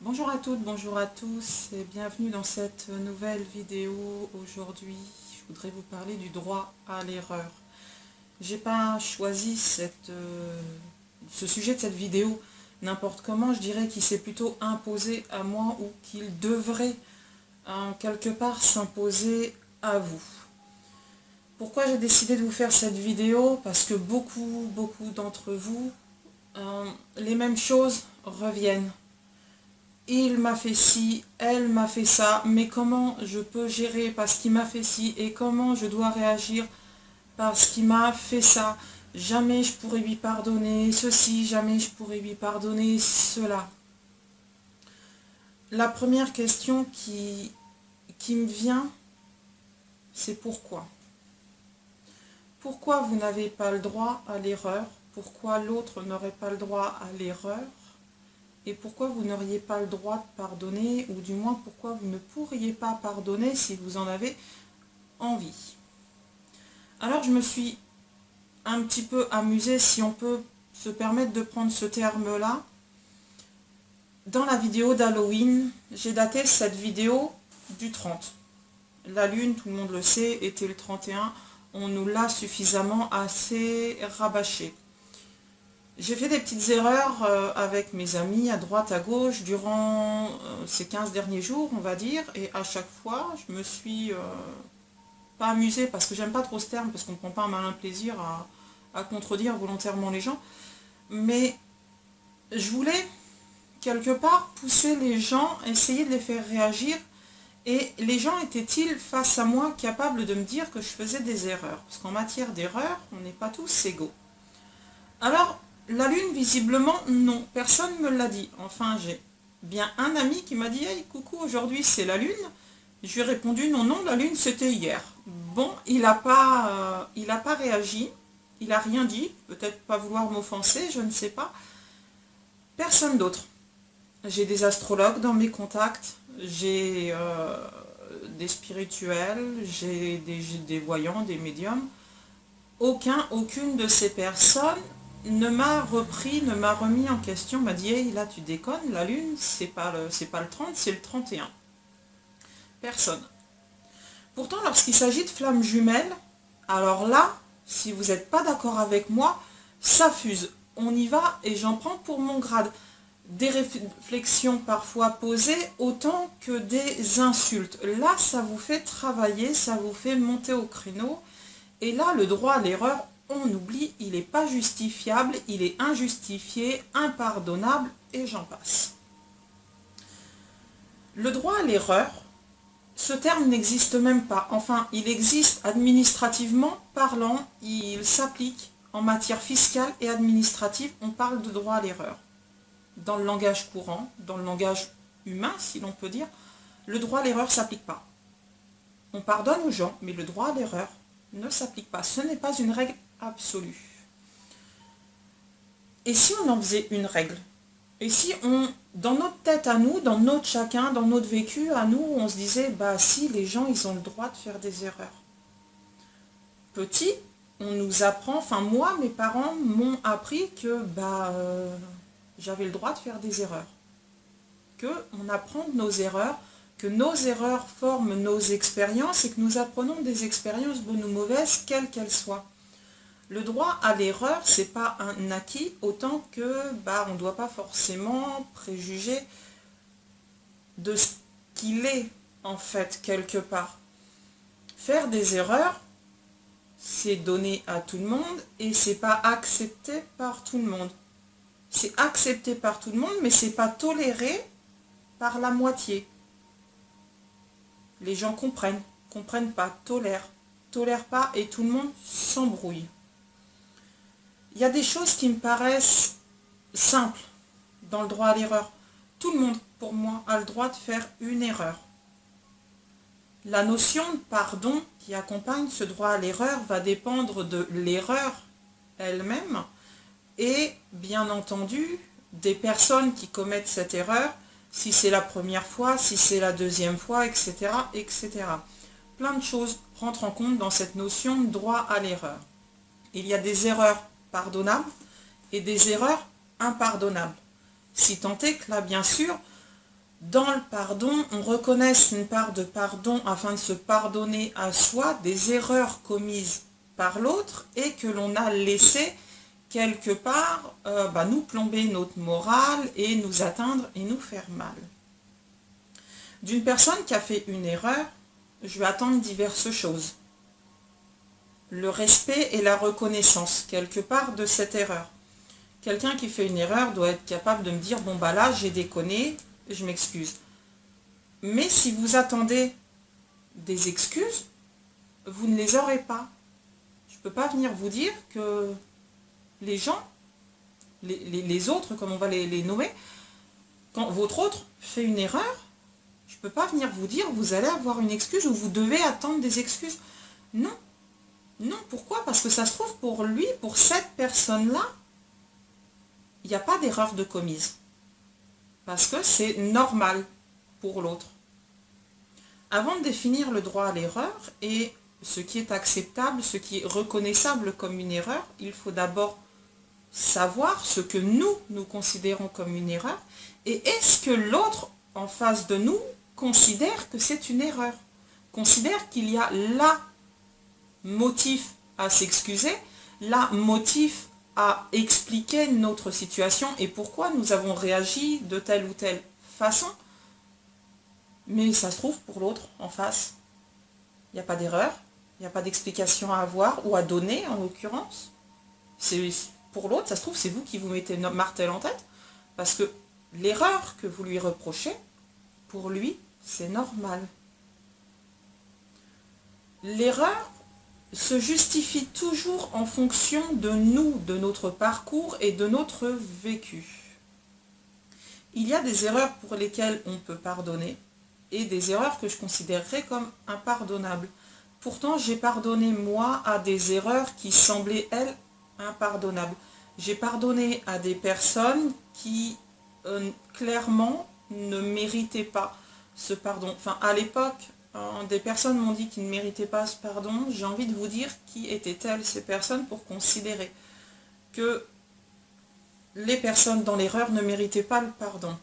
Bonjour à toutes, bonjour à tous et bienvenue dans cette nouvelle vidéo. Aujourd'hui, je voudrais vous parler du droit à l'erreur. J'ai pas choisi ce sujet de cette vidéo n'importe comment, je dirais qu'il s'est plutôt imposé à moi ou qu'il devrait quelque part s'imposer à vous. Pourquoi j'ai décidé de vous faire cette vidéo? Parce que beaucoup d'entre vous, les mêmes choses reviennent. Il m'a fait ci, elle m'a fait ça, mais comment je peux gérer parce qu'il m'a fait ci et comment je dois réagir parce qu'il m'a fait ça? Jamais je pourrais lui pardonner ceci, jamais je pourrais lui pardonner cela. La première question qui me vient, c'est pourquoi? Pourquoi vous n'avez pas le droit à l'erreur? Pourquoi l'autre n'aurait pas le droit à l'erreur? Et pourquoi vous n'auriez pas le droit de pardonner, ou du moins pourquoi vous ne pourriez pas pardonner si vous en avez envie? Alors je me suis un petit peu amusée, si on peut se permettre de prendre ce terme-là. Dans la vidéo d'Halloween, j'ai daté cette vidéo du 30. La lune, tout le monde le sait, était le 31. On nous l'a suffisamment assez rabâché. J'ai fait des petites erreurs avec mes amis à droite, à gauche, durant ces 15 derniers jours, on va dire, et à chaque fois, je me suis pas amusée, parce que j'aime pas trop ce terme, parce qu'on ne prend pas un malin plaisir à contredire volontairement les gens, mais je voulais, quelque part, pousser les gens, essayer de les faire réagir, et les gens étaient-ils, face à moi, capables de me dire que je faisais des erreurs? Parce qu'en matière d'erreurs, on n'est pas tous égaux. Alors, la lune, visiblement, non. Personne ne me l'a dit. Enfin, j'ai bien un ami qui m'a dit « Hey, coucou, aujourd'hui c'est la lune ». Je lui ai répondu « Non, non, la lune c'était hier ». Bon, il n'a pas réagi, il n'a rien dit, peut-être pas vouloir m'offenser, je ne sais pas. Personne d'autre. J'ai des astrologues dans mes contacts, j'ai des spirituels, j'ai des voyants, des médiums. Aucune de ces personnes ne m'a remis en question, m'a dit hey, là tu déconnes, la lune c'est pas le 30, c'est le 31. Personne. Pourtant lorsqu'il s'agit de flammes jumelles, alors là, si vous n'êtes pas d'accord avec moi, ça fuse. On y va et j'en prends pour mon grade. Des réflexions parfois posées autant que des insultes. Là, ça vous fait travailler, ça vous fait monter au créneau. Et là, le droit à l'erreur, on oublie, il n'est pas justifiable, il est injustifié, impardonnable, et j'en passe. Le droit à l'erreur, ce terme n'existe même pas. Enfin, il existe administrativement parlant, il s'applique en matière fiscale et administrative, on parle de droit à l'erreur. Dans le langage courant, dans le langage humain, si l'on peut dire, le droit à l'erreur ne s'applique pas. On pardonne aux gens, mais le droit à l'erreur ne s'applique pas. Ce n'est pas une règle absolue. Et si on en faisait une règle? Et si dans notre tête à nous, dans notre chacun, dans notre vécu à nous, on se disait, bah si, les gens, ils ont le droit de faire des erreurs. Petit, on nous apprend, enfin moi, mes parents m'ont appris que j'avais le droit de faire des erreurs. On apprend de nos erreurs, que nos erreurs forment nos expériences et que nous apprenons des expériences bonnes ou mauvaises, quelles qu'elles soient. Le droit à l'erreur, c'est pas un acquis, autant que on ne doit pas forcément préjuger de ce qu'il est, en fait, quelque part. Faire des erreurs, c'est donné à tout le monde et c'est pas accepté par tout le monde. C'est accepté par tout le monde, mais c'est pas toléré par la moitié. Les gens comprennent pas, tolèrent pas et tout le monde s'embrouille. Il y a des choses qui me paraissent simples dans le droit à l'erreur. Tout le monde, pour moi, a le droit de faire une erreur. La notion de pardon qui accompagne ce droit à l'erreur va dépendre de l'erreur elle-même et, bien entendu, des personnes qui commettent cette erreur, si c'est la première fois, si c'est la deuxième fois, etc., etc. Plein de choses rentrent en compte dans cette notion de droit à l'erreur. Il y a des erreurs pardonnables et des erreurs impardonnables. Si tant est que là, bien sûr, dans le pardon, on reconnaisse une part de pardon afin de se pardonner à soi des erreurs commises par l'autre et que l'on a laissé quelque part nous plomber notre morale et nous atteindre et nous faire mal. D'une personne qui a fait une erreur, je vais attendre diverses choses. Le respect et la reconnaissance quelque part de cette erreur. Quelqu'un qui fait une erreur doit être capable de me dire, bon là j'ai déconné, je m'excuse. Mais si vous attendez des excuses, vous ne les aurez pas. Je ne peux pas venir vous dire que les gens, les autres, comme on va les nommer, quand votre autre fait une erreur, je ne peux pas venir vous dire, vous allez avoir une excuse ou vous devez attendre des excuses. Non. Non, pourquoi? Parce que ça se trouve pour lui, pour cette personne-là, il n'y a pas d'erreur de commise. Parce que c'est normal pour l'autre. Avant de définir le droit à l'erreur et ce qui est acceptable, ce qui est reconnaissable comme une erreur, il faut d'abord savoir ce que nous considérons comme une erreur et est-ce que l'autre en face de nous considère que c'est une erreur, considère qu'il y a là motif à s'excuser, là motif à expliquer notre situation et pourquoi nous avons réagi de telle ou telle façon. Mais ça se trouve pour l'autre en face, il n'y a pas d'erreur, il n'y a pas d'explication à avoir ou à donner en l'occurrence. Pour l'autre, ça se trouve, c'est vous qui vous mettez martel en tête parce que l'erreur que vous lui reprochez, pour lui, c'est normal. L'erreur se justifie toujours en fonction de nous, de notre parcours et de notre vécu. Il y a des erreurs pour lesquelles on peut pardonner et des erreurs que je considérerais comme impardonnables. Pourtant, j'ai pardonné moi à des erreurs qui semblaient, elles, impardonnables. J'ai pardonné à des personnes qui, clairement, ne méritaient pas ce pardon. Enfin, à l'époque, des personnes m'ont dit qu'ils ne méritaient pas ce pardon. J'ai envie de vous dire qui étaient-elles ces personnes pour considérer que les personnes dans l'erreur ne méritaient pas le pardon.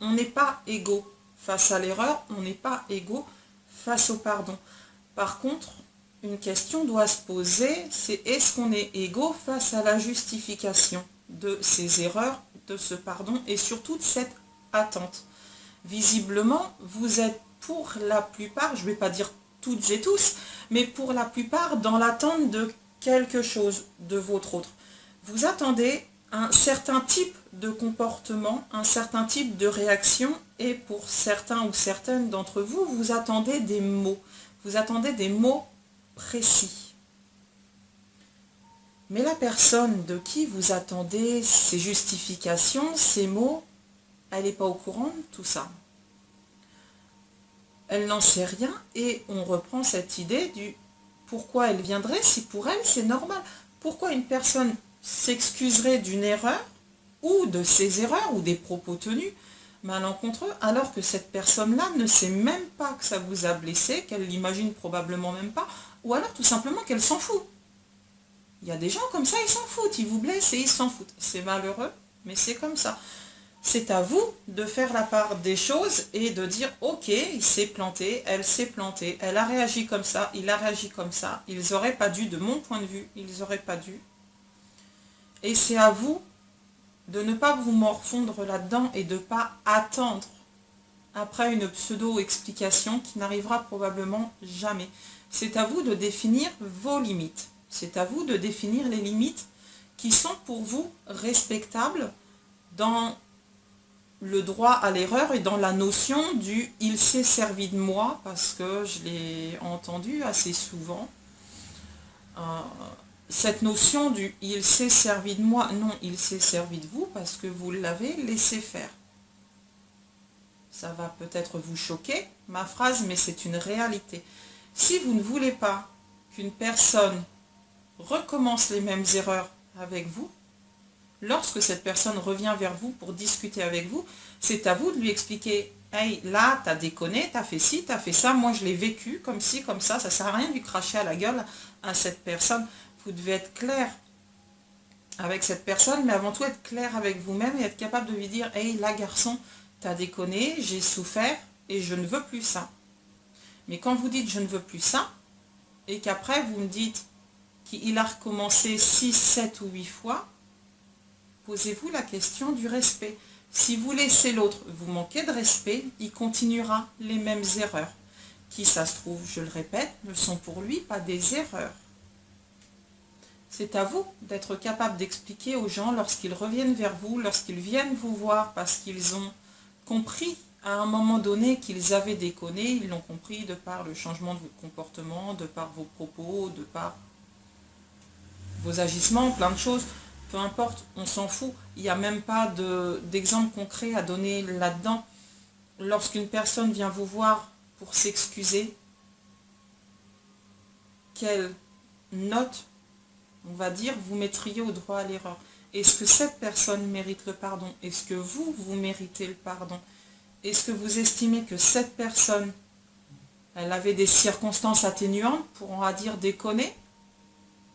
On n'est pas égaux face à l'erreur, on n'est pas égaux face au pardon. Par contre, une question doit se poser, c'est est-ce qu'on est égaux face à la justification de ces erreurs, de ce pardon et surtout de cette attente. Visiblement, vous êtes pour la plupart, je ne vais pas dire toutes et tous, mais pour la plupart dans l'attente de quelque chose de votre autre. Vous attendez un certain type de comportement, un certain type de réaction, et pour certains ou certaines d'entre vous, vous attendez des mots. Vous attendez des mots précis. Mais la personne de qui vous attendez ces justifications, ces mots, elle n'est pas au courant de tout ça. Elle n'en sait rien et on reprend cette idée du pourquoi elle viendrait si pour elle c'est normal. Pourquoi une personne s'excuserait d'une erreur ou de ses erreurs ou des propos tenus malencontreux alors que cette personne-là ne sait même pas que ça vous a blessé, qu'elle l'imagine probablement même pas, ou alors tout simplement qu'elle s'en fout. Il y a des gens comme ça, ils s'en foutent, ils vous blessent et ils s'en foutent. C'est malheureux, mais c'est comme ça. C'est à vous de faire la part des choses et de dire ok, il s'est planté, elle s'est plantée, elle a réagi comme ça, il a réagi comme ça, ils n'auraient pas dû, de mon point de vue, ils n'auraient pas dû. Et c'est à vous de ne pas vous morfondre là-dedans et de ne pas attendre après une pseudo-explication qui n'arrivera probablement jamais. C'est à vous de définir vos limites. C'est à vous de définir les limites qui sont pour vous respectables dans le droit à l'erreur et dans la notion du « il s'est servi de moi » parce que je l'ai entendu assez souvent. Cette notion du « il s'est servi de moi », non, il s'est servi de vous parce que vous l'avez laissé faire. Ça va peut-être vous choquer, ma phrase, mais c'est une réalité. Si vous ne voulez pas qu'une personne recommence les mêmes erreurs avec vous, lorsque cette personne revient vers vous pour discuter avec vous, c'est à vous de lui expliquer « Hey, là, t'as déconné, t'as fait ci, t'as fait ça, moi je l'ai vécu comme ci, comme ça sert à rien de lui cracher à la gueule à cette personne. » Vous devez être clair avec cette personne, mais avant tout être clair avec vous-même et être capable de lui dire « Hey, là, garçon, t'as déconné, j'ai souffert et je ne veux plus ça. Mais quand vous dites je ne veux plus ça, et qu'après vous me dites qu'il a recommencé 6, 7 ou 8 fois, posez-vous la question du respect. Si vous laissez l'autre vous manquer de respect, il continuera les mêmes erreurs, qui, ça se trouve, je le répète, ne sont pour lui pas des erreurs. C'est à vous d'être capable d'expliquer aux gens lorsqu'ils reviennent vers vous, lorsqu'ils viennent vous voir parce qu'ils ont compris à un moment donné qu'ils avaient déconné, ils l'ont compris de par le changement de votre comportement, de par vos propos, de par vos agissements, plein de choses. Peu importe, on s'en fout. Il n'y a même pas d'exemple concret à donner là-dedans. Lorsqu'une personne vient vous voir pour s'excuser, quelle note, on va dire, vous mettriez au droit à l'erreur? Est-ce que cette personne mérite le pardon? Est-ce que vous méritez le pardon? Est-ce que vous estimez que cette personne, elle avait des circonstances atténuantes pour, on va dire, déconner?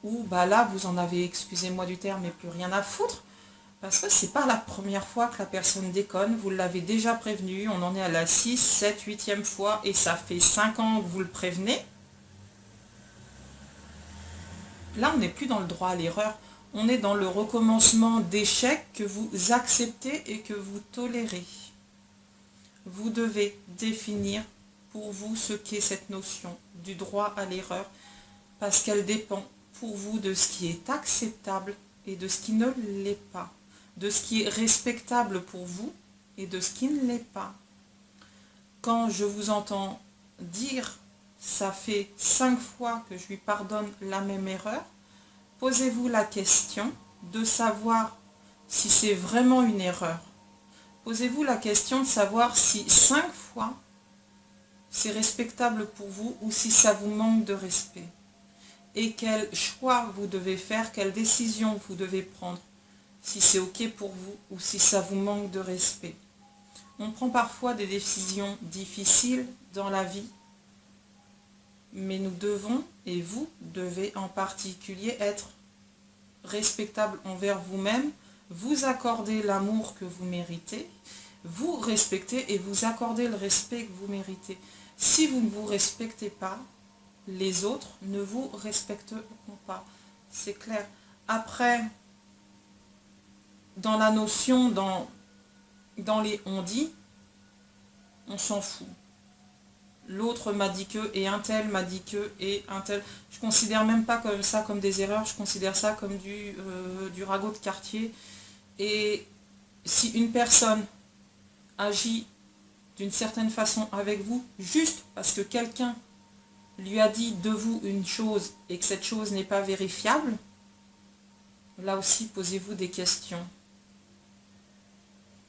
Ou bah là, vous en avez, excusez-moi du terme, mais plus rien à foutre? Parce que c'est pas la première fois que la personne déconne, vous l'avez déjà prévenu, on en est à la 6, 7, 8e fois, et ça fait 5 ans que vous le prévenez. Là, on n'est plus dans le droit à l'erreur, on est dans le recommencement d'échecs que vous acceptez et que vous tolérez. Vous devez définir pour vous ce qu'est cette notion du droit à l'erreur, parce qu'elle dépend pour vous de ce qui est acceptable et de ce qui ne l'est pas, de ce qui est respectable pour vous et de ce qui ne l'est pas. Quand je vous entends dire « ça fait 5 fois que je lui pardonne la même erreur », posez-vous la question de savoir si c'est vraiment une erreur. Posez-vous la question de savoir si 5 fois c'est respectable pour vous ou si ça vous manque de respect. Et quel choix vous devez faire, quelle décision vous devez prendre, si c'est ok pour vous ou si ça vous manque de respect. On prend parfois des décisions difficiles dans la vie, mais nous devons, et vous devez en particulier, être respectable envers vous-même, vous accorder l'amour que vous méritez, vous respecter et vous accorder le respect que vous méritez. Si vous ne vous respectez pas, les autres ne vous respecteront pas. C'est clair. Après, dans la notion, dans les on-dit, on s'en fout. L'autre m'a dit que, et un tel m'a dit que, et un tel. Je ne considère même pas comme ça comme des erreurs, je considère ça comme du ragot de quartier. Et si une personne agit d'une certaine façon avec vous, juste parce que quelqu'un lui a dit de vous une chose et que cette chose n'est pas vérifiable, là aussi posez-vous des questions.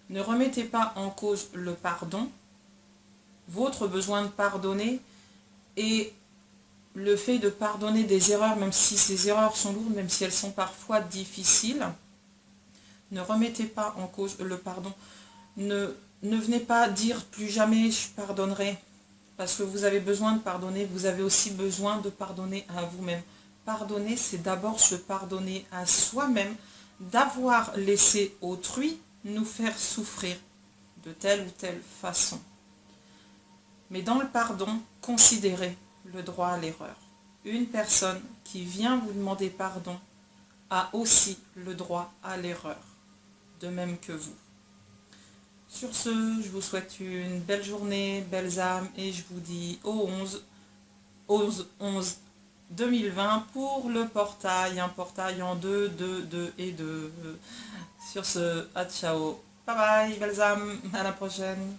Ne remettez pas en cause le pardon, votre besoin de pardonner et le fait de pardonner des erreurs, même si ces erreurs sont lourdes, même si elles sont parfois difficiles. Ne remettez pas en cause le pardon. Ne venez pas dire plus jamais je pardonnerai. Parce que vous avez besoin de pardonner, vous avez aussi besoin de pardonner à vous-même. Pardonner, c'est d'abord se pardonner à soi-même, d'avoir laissé autrui nous faire souffrir de telle ou telle façon. Mais dans le pardon, considérez le droit à l'erreur. Une personne qui vient vous demander pardon a aussi le droit à l'erreur, de même que vous. Sur ce, je vous souhaite une belle journée, belles âmes, et je vous dis au 11/11/2020 pour le portail, un portail en 2, 2, 2 et 2. Sur ce, à ciao, bye bye, belles âmes, à la prochaine.